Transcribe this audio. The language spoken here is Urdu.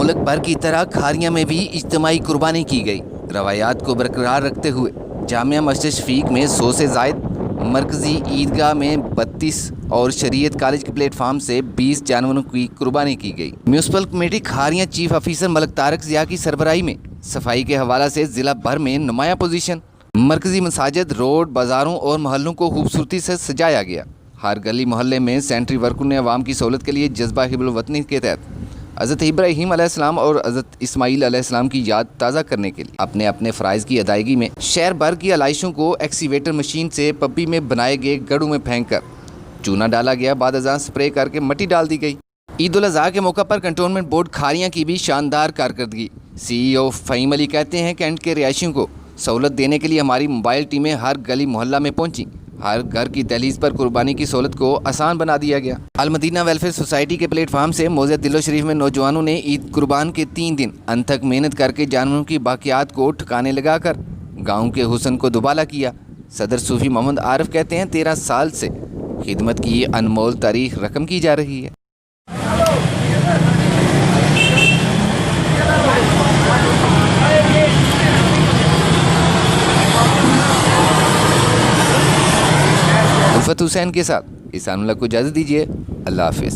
ملک بھر کی طرح کھاریاں میں بھی اجتماعی قربانی کی گئی۔ روایات کو برقرار رکھتے ہوئے جامعہ مسجد شفیق میں 100 سے زائد، مرکزی عیدگاہ میں 32 اور شریعت کالج کے پلیٹ فارم سے 20 جانوروں کی قربانی کی گئی۔ Municipal committee Kharian chief officer Malik Tariq Zia کی سربراہی میں صفائی کے حوالے سے ضلع بھر میں نمایاں پوزیشن، مرکزی مساجد، روڈ، بازاروں اور محلوں کو خوبصورتی سے سجایا گیا۔ ہر گلی محلے میں سینٹری ورکروں نے عوام کی سہولت کے لیے جذبہ حب الوطنی کے تحت حضرت ابراہیم علیہ السلام اور حضرت اسماعیل علیہ السلام کی یاد تازہ کرنے کے لیے اپنے اپنے فرائض کی ادائیگی میں شہر بھر کی علائشوں کو ایکسیویٹر مشین سے پپی میں بنائے گئے گڑھوں میں پھینک کر چونا ڈالا گیا، بعد ازاں سپرے کر کے مٹی ڈال دی گئی۔ عید الاضحیٰ کے موقع پر کنٹونمنٹ بورڈ کھاریاں کی بھی شاندار کارکردگی۔ سی ای او فہیم علی کہتے ہیں کینٹ کے رہائشیوں کو سہولت دینے کے لیے ہماری موبائل ٹیمیں ہر گلی محلہ میں پہنچیں، ہر گھر کی دہلیز پر قربانی کی سہولت کو آسان بنا دیا گیا۔ المدینہ ویلفیئر سوسائٹی کے پلیٹ فارم سے موضع دلو شریف میں نوجوانوں نے عید قربان کے 3 دن انتھک محنت کر کے جانوروں کی باقیات کو ٹھکانے لگا کر گاؤں کے حسن کو دوبالا کیا۔ صدر صوفی محمد عارف کہتے ہیں 13 سال سے خدمت کی یہ انمول تاریخ رقم کی جا رہی ہے۔ الفت حسین کے ساتھ احسان اللہ کو اجازت دیجیے، اللہ حافظ۔